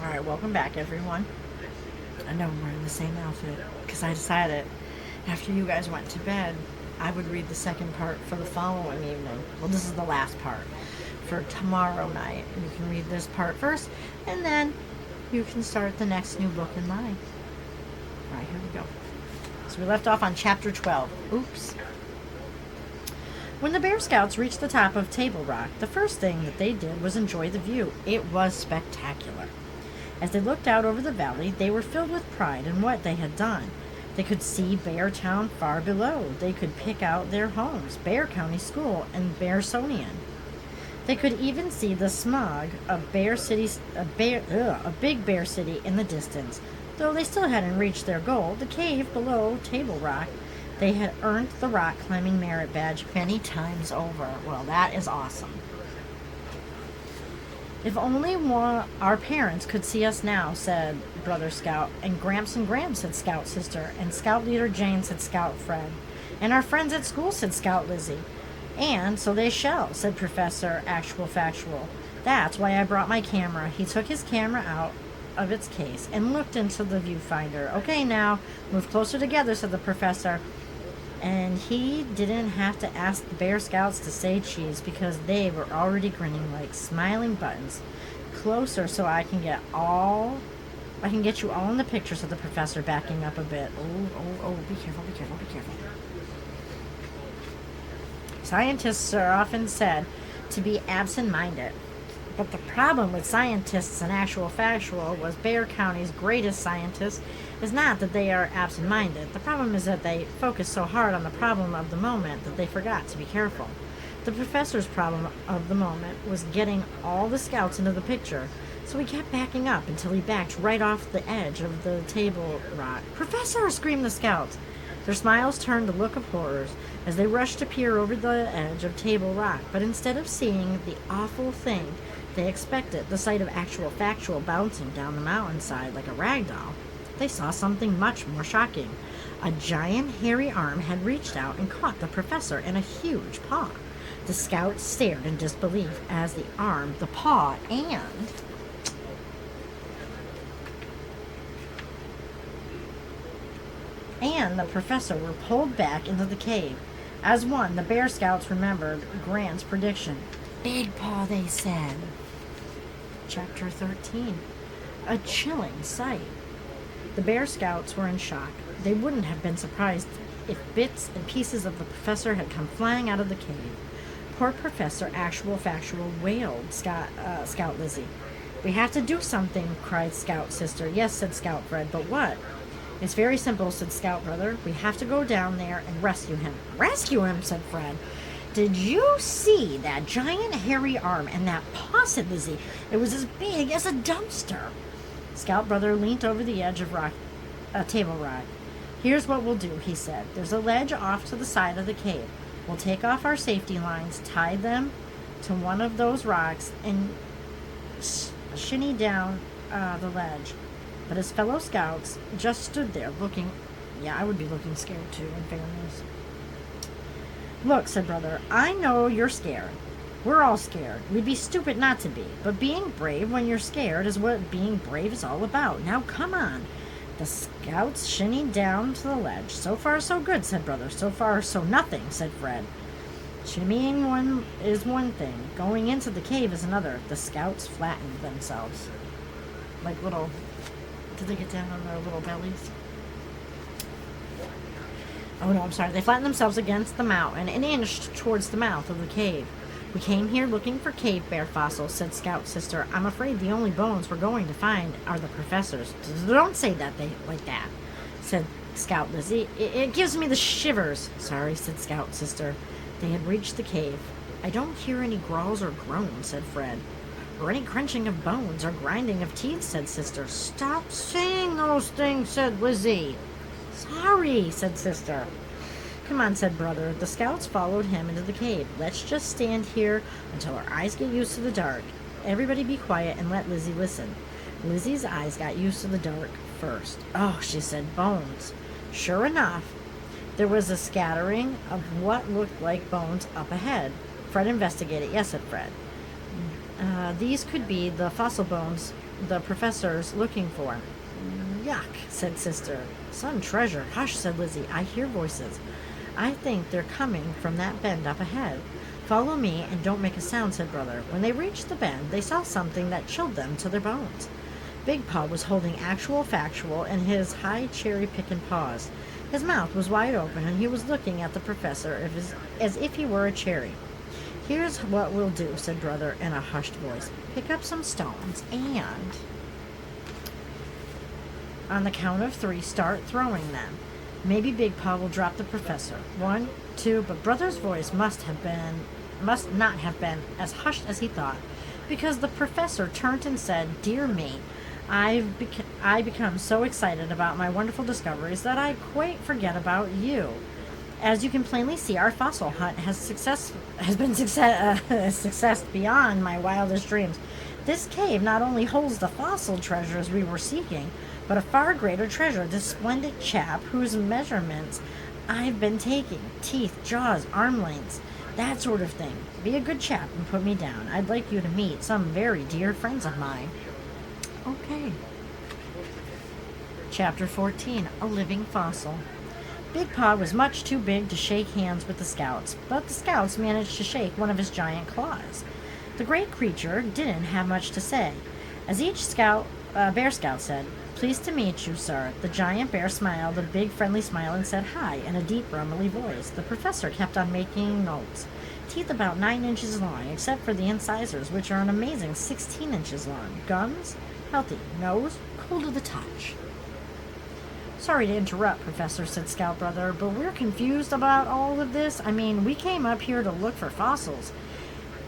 Alright, welcome back, everyone. I know I'm wearing the same outfit because I decided after you guys went to bed, I would read the second part for the following evening. Well, this is the last part for tomorrow night. You can read this part first, and then you can start the next new book in line. Alright, here we go. So we left off on chapter 12. Oops. When the Bear Scouts reached the top of Table Rock, the first thing that they did was enjoy the view. It was spectacular. As they looked out over the valley, they were filled with pride in what they had done. They could see Bear Town far below. They could pick out their homes, Bear County School and Berenstain. They could even see the smog of a Big Bear City in the distance. Though they still hadn't reached their goal, the cave below Table Rock, they had earned the rock climbing merit badge many times over. Well, that is awesome. If only our parents could see us now, said Brother Scout, and Gramps, said Scout Sister, and Scout Leader Jane, said Scout Fred, and our friends at school, said Scout Lizzie. And so they shall, said Professor Actual Factual. That's why I brought my camera. He took his camera out of its case and looked into the viewfinder. Okay, now, move closer together, said the professor. And he didn't have to ask the Bear Scouts to say cheese because they were already grinning like smiling buttons. Closer so I can get you all in the picture, said the professor, backing up a bit. Oh, be careful. Scientists are often said to be absent-minded. But the problem with scientists and Actual Factual was Bear County's greatest scientists is not that they are absent-minded. The problem is that they focus so hard on the problem of the moment that they forgot to be careful. The professor's problem of the moment was getting all the scouts into the picture, so he kept backing up until he backed right off the edge of the table rock. "Professor!" screamed the scouts. Their smiles turned to look of horrors as they rushed to peer over the edge of Table Rock, but instead of seeing the awful thing they expected, the sight of Actual Factual bouncing down the mountainside like a rag doll, they saw something much more shocking. A giant hairy arm had reached out and caught the professor in a huge paw. The scouts stared in disbelief as the arm, the paw, and the professor were pulled back into the cave. As one, the Bear Scouts remembered Grant's prediction. "Big Paw," they said. Chapter 13. A chilling sight. The Bear Scouts were in shock. They wouldn't have been surprised if bits and pieces of the professor had come flying out of the cave. Poor Professor Actual Factual wailed Scout Lizzie. "We have to do something," cried Scout Sister. "Yes," said Scout Fred, "but what?" "It's very simple," said Scout Brother. "We have to go down there and rescue him." "Rescue him?" said Fred. "Did you see that giant hairy arm and that paw?" said Lizzie. "It was as big as a dumpster." Scout Brother leaned over the edge of Table Rock. "Here's what we'll do," he said. "There's a ledge off to the side of the cave. We'll take off our safety lines, tie them to one of those rocks, and shinny down the ledge." But his fellow scouts just stood there looking. Yeah, I would be looking scared too, in fairness. "Look," said Brother, "I know you're scared. We're all scared. We'd be stupid not to be. But being brave when you're scared is what being brave is all about. Now come on." The scouts shinnied down to the ledge. "So far, so good," said Brother. "So far, so nothing," said Fred. Shimmying is one thing. Going into the cave is another. The scouts flattened themselves. Like little... Did they get down on their little bellies? Oh no, I'm sorry. They flattened themselves against the mountain and inched towards the mouth of the cave. "We came here looking for cave bear fossils," said Scout Sister. "I'm afraid the only bones we're going to find are the professor's." "Don't say that like that," said Scout Lizzie. It gives me the shivers." "Sorry," said Scout Sister. They had reached the cave. "I don't hear any growls or groans," said Fred. "Or any crunching of bones or grinding of teeth," said Sister. "Stop saying those things," said Lizzie. "Sorry," said Sister. "Come on," said Brother. The scouts followed him into the cave. "Let's just stand here until our eyes get used to the dark. Everybody be quiet and let Lizzie listen." Lizzie's eyes got used to the dark first. "Oh," she said, "bones." Sure enough, there was a scattering of what looked like bones up ahead. Fred investigated. "Yes," said Fred. These could be the fossil bones the professor's looking for. Yuck, said Sister. Some treasure. Hush, said Lizzie. I hear voices. I think they're coming from that bend up ahead. Follow me and don't make a sound, said Brother. When they reached the bend, they saw something that chilled them to their bones. Big Paw was holding actual factual in his high cherry-picking paws. His mouth was wide open, and he was looking at the professor as if he were a cherry. Here's what we'll do, said Brother in a hushed voice. Pick up some stones and, on the count of 3, start throwing them. Maybe Big Paw will drop the professor. 1, 2, but Brother's voice must not have been as hushed as he thought, because the professor turned and said, Dear me, I become so excited about my wonderful discoveries that I quite forget about you. As you can plainly see, our fossil hunt has been a success beyond my wildest dreams. This cave not only holds the fossil treasures we were seeking, but a far greater treasure, this splendid chap whose measurements I've been taking. Teeth, jaws, arm lengths, that sort of thing. Be a good chap and put me down. I'd like you to meet some very dear friends of mine. Okay. Chapter 14, A Living Fossil. Big Paw was much too big to shake hands with the scouts, but the scouts managed to shake one of his giant claws. The great creature didn't have much to say. As each Bear Scout said, Pleased to meet you, sir. The giant bear smiled a big friendly smile and said hi in a deep rumbly voice. The professor kept on making notes. Teeth about 9 inches long, except for the incisors, which are an amazing 16 inches long. Gums, healthy. Nose, cool to the touch. Sorry to interrupt, Professor, said Scout Brother, but we're confused about all of this. I mean, we came up here to look for fossils.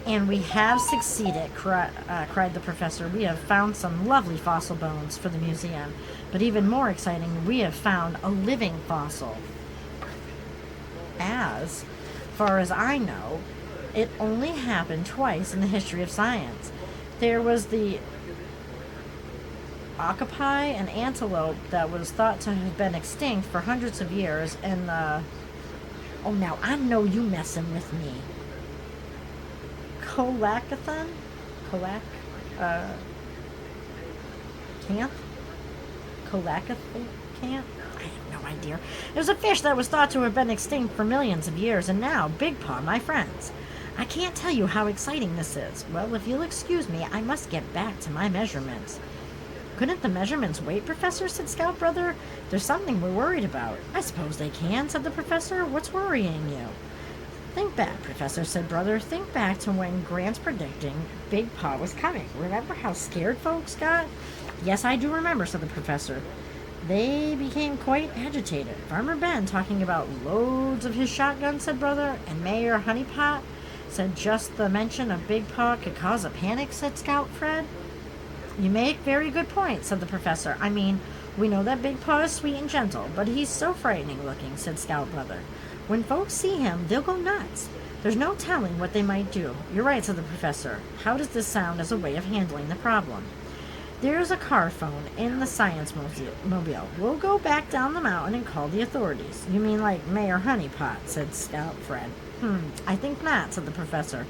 And we have succeeded, cried the professor. We have found some lovely fossil bones for the museum. But even more exciting, we have found a living fossil. As far as I know, it only happened twice in the history of science. There was the octopi, an antelope that was thought to have been extinct for hundreds of years, and the... Oh, now, I know you messing with me. Coelacanth? Coelacanth? I have no idea. It was a fish that was thought to have been extinct for millions of years, and now, Big Paw, my friends. I can't tell you how exciting this is. Well, if you'll excuse me, I must get back to my measurements. Couldn't the measurements wait, Professor? Said Scout Brother. There's something we're worried about. I suppose they can, said the professor. What's worrying you? Think back, Professor, said Brother. Think back to when Grant's predicting Big Paw was coming. Remember how scared folks got? Yes, I do remember, said the professor. They became quite agitated. Farmer Ben talking about loads of his shotgun, said Brother, and Mayor Honeypot said just the mention of Big Paw could cause a panic, said Scout Fred. You make very good points, said the professor. I mean, we know that Big Paw is sweet and gentle, but he's so frightening looking, said Scout Brother. When folks see him, they'll go nuts. There's no telling what they might do. You're right, said the professor. How does this sound as a way of handling the problem? There's a car phone in the science mobile. We'll go back down the mountain and call the authorities. You mean like Mayor Honeypot, said Scout Fred. I think not, said the professor.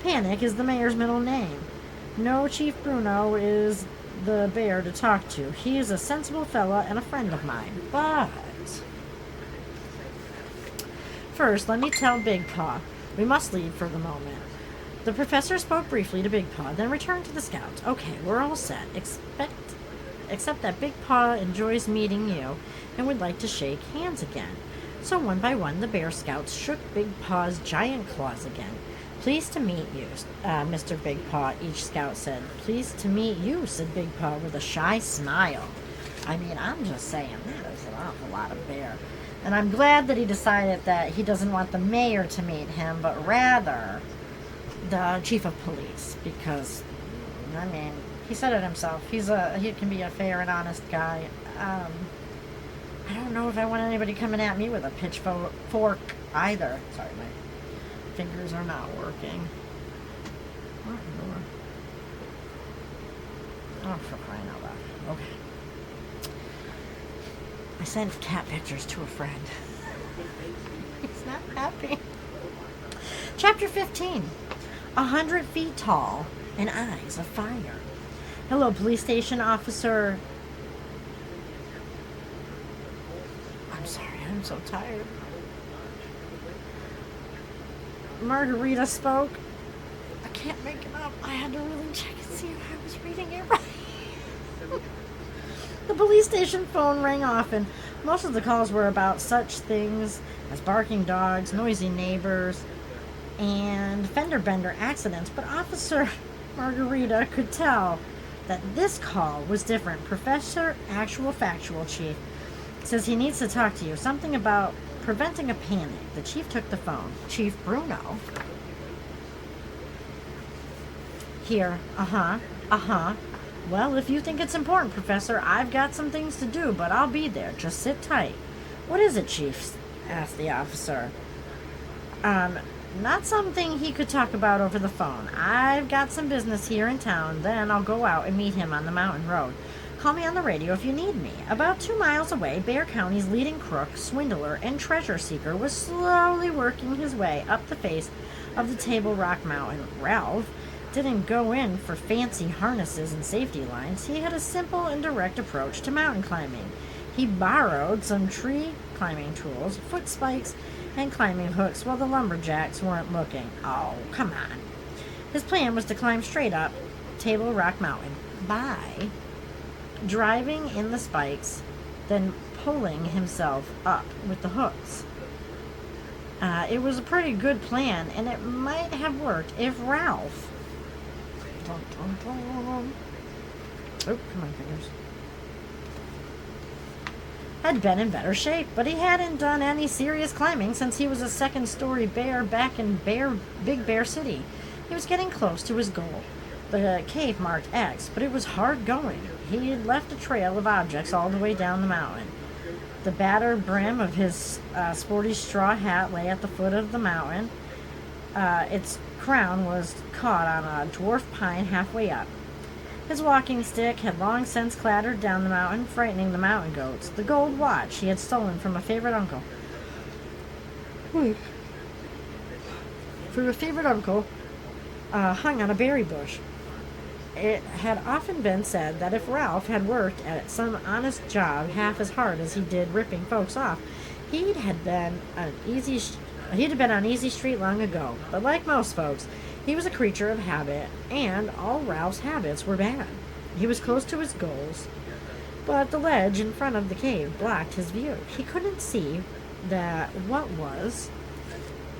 Panic is the mayor's middle name. No, Chief Bruno is the bear to talk to. He is a sensible fella and a friend of mine. But first, let me tell Big Paw. We must leave for the moment. The professor spoke briefly to Big Paw, then returned to the scouts. Okay, we're all set, except that Big Paw enjoys meeting you and would like to shake hands again. So one by one, the Bear Scouts shook Big Paw's giant claws again. Pleased to meet you, Mr. Big Paw, each scout said. Pleased to meet you, said Big Paw with a shy smile. I mean, I'm just saying, that is an awful lot of bear. And I'm glad that he decided that he doesn't want the mayor to meet him, but rather the chief of police, because, I mean, he said it himself. He can be a fair and honest guy. I don't know if I want anybody coming at me with a pitchfork either. Sorry, my fingers are not working. Oh, for crying out loud. Okay. I sent cat pictures to a friend. He's not happy. Chapter 15. 100 feet tall and eyes of fire. Hello, police station officer. I'm sorry, I'm so tired. Margarita spoke. I can't make it up. I had to really check and see if I was reading it right. The police station phone rang often. Most of the calls were about such things as barking dogs, noisy neighbors, and fender bender accidents, but Officer Margarita could tell that this call was different. Professor Actual Factual Chief says he needs to talk to you. Something about preventing a panic. The chief took the phone. Chief Bruno. Here. Uh-huh. Well, if you think it's important, Professor, I've got some things to do, but I'll be there. Just sit tight. What is it, Chief? Asked the officer. Not something he could talk about over the phone. I've got some business here in town, then I'll go out and meet him on the mountain road. Call me on the radio if you need me. About 2 miles away, Bear County's leading crook, swindler, and treasure seeker was slowly working his way up the face of the Table Rock Mountain. Ralph didn't go in for fancy harnesses and safety lines. He had a simple and direct approach to mountain climbing. He borrowed some tree climbing tools, foot spikes, and climbing hooks while the lumberjacks weren't looking. Oh, come on. His plan was to climb straight up Table Rock Mountain by driving in the spikes, then pulling himself up with the hooks. It was a pretty good plan, and it might have worked if Ralph... Dun, dun, dun. Oh, come on, fingers. Had been in better shape, but he hadn't done any serious climbing since he was a second-story bear back in Big Bear City. He was getting close to his goal. The cave marked X, but it was hard going. He had left a trail of objects all the way down the mountain. The battered brim of his sporty straw hat lay at the foot of the mountain. Its crown was caught on a dwarf pine halfway up. His walking stick had long since clattered down the mountain, frightening the mountain goats. The gold watch he had stolen from a favorite uncle. Hung on a berry bush. It had often been said that if Ralph had worked at some honest job half as hard as he did ripping folks off, he'd been on easy street long ago. But like most folks, he was a creature of habit, and all Ralph's habits were bad. He was close to his goals, but the ledge in front of the cave blocked his view. He couldn't see that what was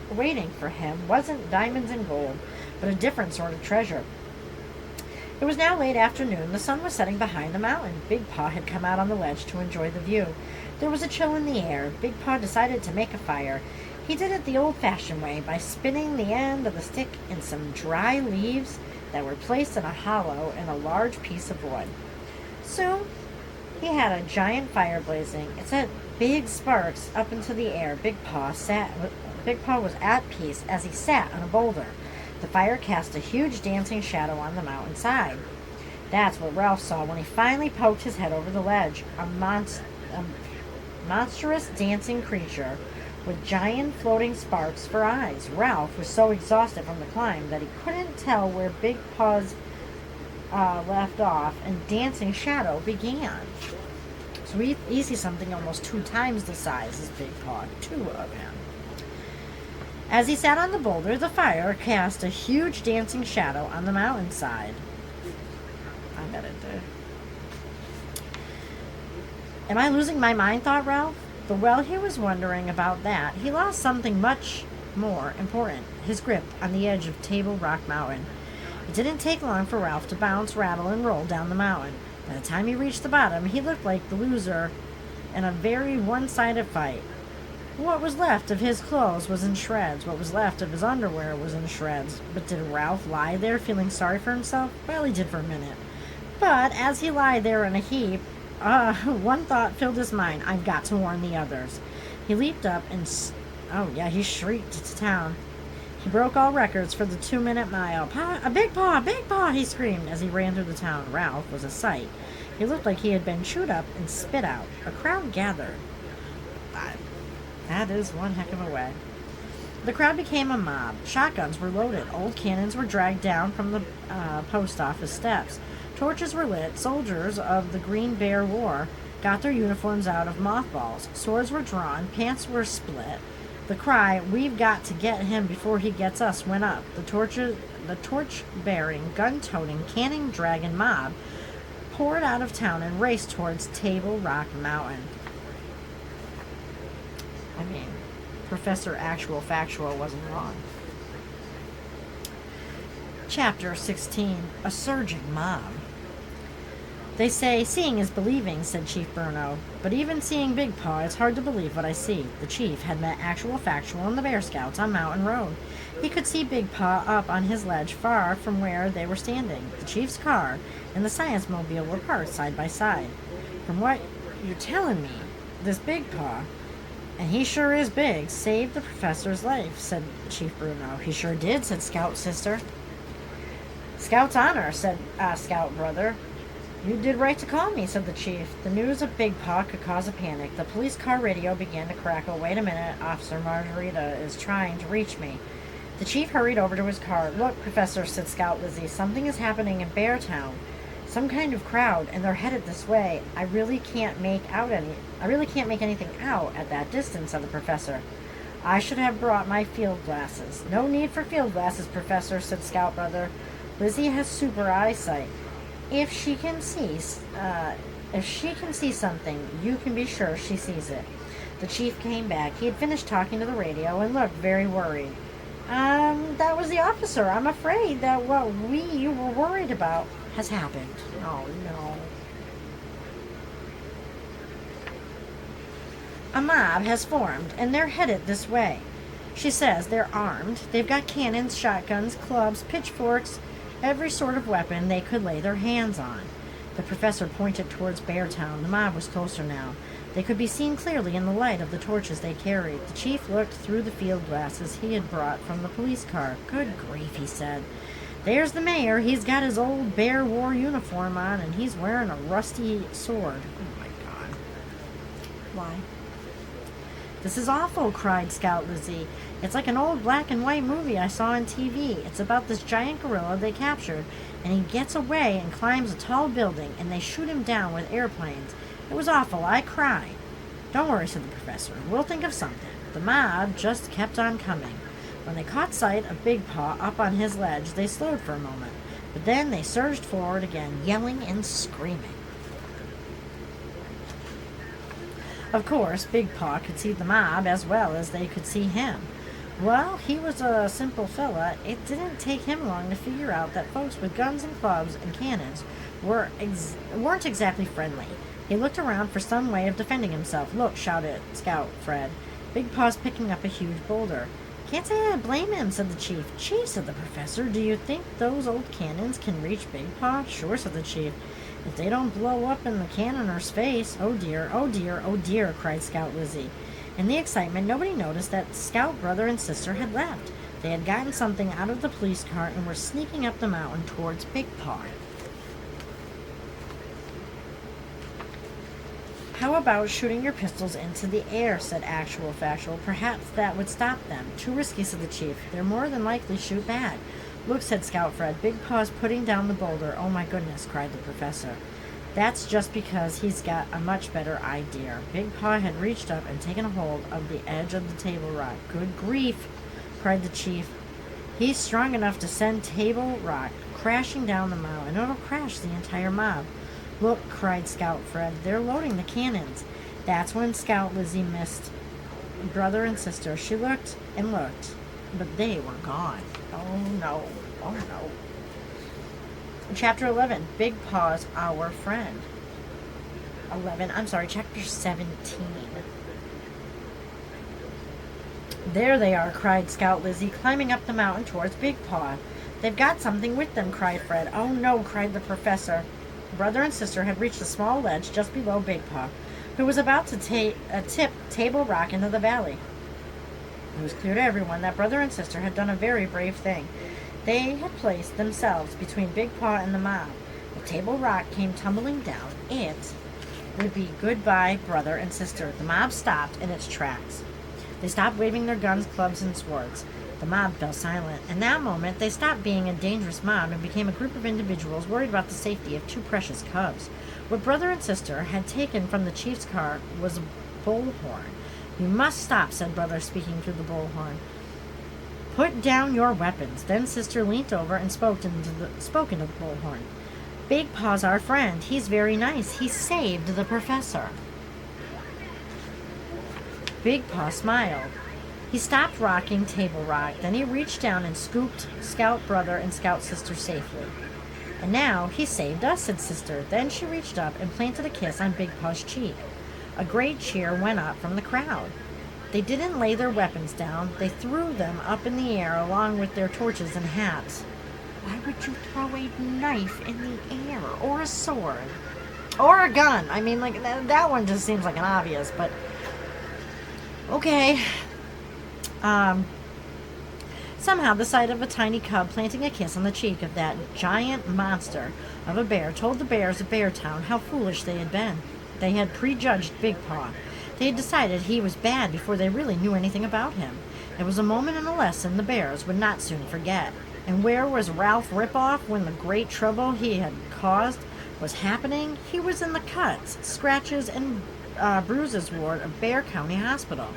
waiting for him wasn't diamonds and gold, but a different sort of treasure. It was now late afternoon. The sun was setting behind the mountain. Big Paw had come out on the ledge to enjoy the view. There was a chill in the air. Big Paw decided to make a fire. He did it the old-fashioned way, by spinning the end of the stick in some dry leaves that were placed in a hollow in a large piece of wood. Soon, he had a giant fire blazing. It sent big sparks up into the air. Big Paw was at peace as he sat on a boulder. The fire cast a huge dancing shadow on the mountainside. That's what Ralph saw when he finally poked his head over the ledge. A monstrous dancing creature with giant floating sparks for eyes. Ralph was so exhausted from the climb that he couldn't tell where Big Paw's left off and Dancing Shadow began. So he sees something almost 2 times the size as Big Paw. 2 of him. As he sat on the boulder, the fire cast a huge dancing shadow on the mountainside. I bet it did. Am I losing my mind, thought Ralph. But while he was wondering about that, he lost something much more important, his grip on the edge of Table Rock Mountain. It didn't take long for Ralph to bounce, rattle, and roll down the mountain. By the time he reached the bottom, he looked like the loser in a very one-sided fight. What was left of his clothes was in shreds. What was left of his underwear was in shreds. But did Ralph lie there feeling sorry for himself? Well, he did for a minute. But as he lay there in a heap, one thought filled his mind. I've got to warn the others. He leaped up and... he shrieked to town. He broke all records for the 2-minute mile. A Big Paw! Big Paw! He screamed as he ran through the town. Ralph was a sight. He looked like he had been chewed up and spit out. A crowd gathered. That is one heck of a way. The crowd became a mob. Shotguns were loaded. Old cannons were dragged down from the post office steps. Torches were lit. Soldiers of the Green Bear War got their uniforms out of mothballs. Swords were drawn. Pants were split. The cry, "We've got to get him before he gets us," went up. The torch-bearing, gun-toting, cannon-dragging mob poured out of town and raced towards Table Rock Mountain. I mean, Professor Actual Factual wasn't wrong. Chapter 16. A Surging Mob. "They say seeing is believing," said Chief Bruno. "But even seeing Big Paw, it's hard to believe what I see." The chief had met Actual Factual and the Bear Scouts on Mountain Road. He could see Big Paw up on his ledge far from where they were standing. The chief's car and the science mobile were parked side by side. "From what you're telling me, this Big Paw, and he sure is big, saved the professor's life," said Chief Bruno. "He sure did," said Scout Sister. "Scout's honor," said Scout Brother. "You did right to call me," said the chief. The news of Big Paw could cause a panic. The police car radio began to crackle. "Wait a minute, Officer Margarita is trying to reach me." The chief hurried over to his car. "Look, Professor," said Scout Lizzie, "something is happening in Beartown. Some kind of crowd, and they're headed this way. I really can't make anything out at that distance," said the professor. "I should have brought my field glasses." "No need for field glasses, Professor," said Scout Brother. "Lizzie has super eyesight. If she can see something, you can be sure she sees it." The chief came back. He had finished talking to the radio and looked very worried. That was the officer. I'm afraid that what we were worried about has happened." "Oh, no." "A mob has formed, and they're headed this way. She says they're armed. They've got cannons, shotguns, clubs, pitchforks, every sort of weapon they could lay their hands on." The professor pointed towards Beartown. The mob was closer now. They could be seen clearly in the light of the torches they carried. The chief looked through the field glasses he had brought from the police car. "Good grief," he said. "There's the mayor. He's got his old Bear War uniform on, and he's wearing a rusty sword." Oh, my God. Why? "This is awful," cried Scout Lizzie. "It's like an old black and white movie I saw on TV. It's about this giant gorilla they captured, and he gets away and climbs a tall building, and they shoot him down with airplanes. It was awful. I cried." "Don't worry," said the professor. "We'll think of something." The mob just kept on coming. When they caught sight of Big Paw up on his ledge, they slowed for a moment, but then they surged forward again, yelling and screaming. Of course, Big Paw could see the mob as well as they could see him. Well, he was a simple fella. It didn't take him long to figure out that folks with guns and clubs and cannons weren't exactly friendly. He looked around for some way of defending himself. "Look," shouted Scout Fred. "Big Paw's picking up a huge boulder." "Can't say I blame him," said the chief. "Chief," said the professor, "do you think those old cannons can reach Big Paw?" "Sure," said the chief. "If they don't blow up in the cannoner's face." "Oh dear, oh dear, oh dear," cried Scout Lizzie. In the excitement, nobody noticed that Scout Brother and Sister had left. They had gotten something out of the police car and were sneaking up the mountain towards Big Paw. "How about shooting your pistols into the air?" said Actual Factual. "Perhaps that would stop them." "Too risky," said the chief. "They're more than likely shoot back." "Look," said Scout Fred. "Big Paw's putting down the boulder." "Oh, my goodness," cried the professor. "That's just because he's got a much better idea." Big Paw had reached up and taken a hold of the edge of the table rock. "Good grief," cried the chief. "He's strong enough to send Table Rock crashing down the mountain. It'll crash the entire mob." "Look," cried Scout Fred. "They're loading the cannons." That's when Scout Lizzie missed Brother and Sister. She looked and looked, but they were gone. Oh, no. Oh, no. Chapter 11. Big Paw's Our Friend. Chapter 17. "There they are," cried Scout Lizzie, climbing up the mountain towards Big Paw. "They've got something with them," cried Fred. "Oh, no," cried the professor. Brother and Sister had reached a small ledge just below Big Paw, who was about to tip Table Rock into the valley. It was clear to everyone that Brother and Sister had done a very brave thing. They had placed themselves between Big Paw and the mob. If Table Rock came tumbling down, it would be goodbye, Brother and Sister. The mob stopped in its tracks. They stopped waving their guns, clubs, and swords. The mob fell silent. In that moment, they stopped being a dangerous mob and became a group of individuals worried about the safety of two precious cubs. What brother and sister had taken from the chief's car was a bullhorn. "You must stop," said brother, speaking through the bullhorn. "Put down your weapons." Then sister leant over and spoke into the bullhorn. "Big Paw's our friend. He's very nice. He saved the professor." Big Paw smiled. He stopped rocking Table Rock. Then he reached down and scooped Scout brother and Scout sister safely. "And now he saved us," said sister. Then she reached up and planted a kiss on Big Paw's cheek. A great cheer went up from the crowd. They didn't lay their weapons down. They threw them up in the air along with their torches and hats. Why would you throw a knife in the air? Or a sword? Or a gun? I mean, like, that one just seems like an obvious, but... okay. Somehow the sight of a tiny cub planting a kiss on the cheek of that giant monster of a bear told the bears of Beartown how foolish they had been. They had prejudged Big Paw. They had decided he was bad before they really knew anything about him. It was a moment and a lesson the bears would not soon forget. And where was Ralph Ripoff when the great trouble he had caused was happening? He was in the cuts, scratches, and bruises ward of Bear County Hospital.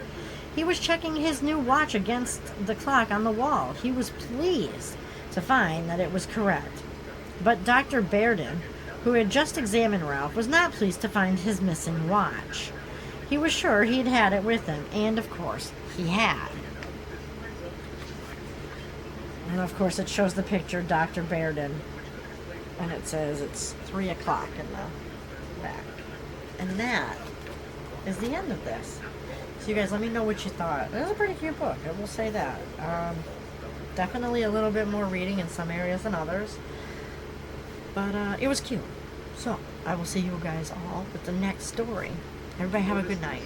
He was checking his new watch against the clock on the wall. He was pleased to find that it was correct. But Dr. Berenstain, who had just examined Ralph, was not pleased to find his missing watch. He was sure he'd had it with him, and of course, he had. And of course, it shows the picture of Dr. Berenstain, and it says it's 3 o'clock in the back. And that is the end of this. So you guys, let me know what you thought. It was a pretty cute book, I will say that. Definitely a little bit more reading in some areas than others. But it was cute. So, I will see you guys all with the next story. Everybody have a good night.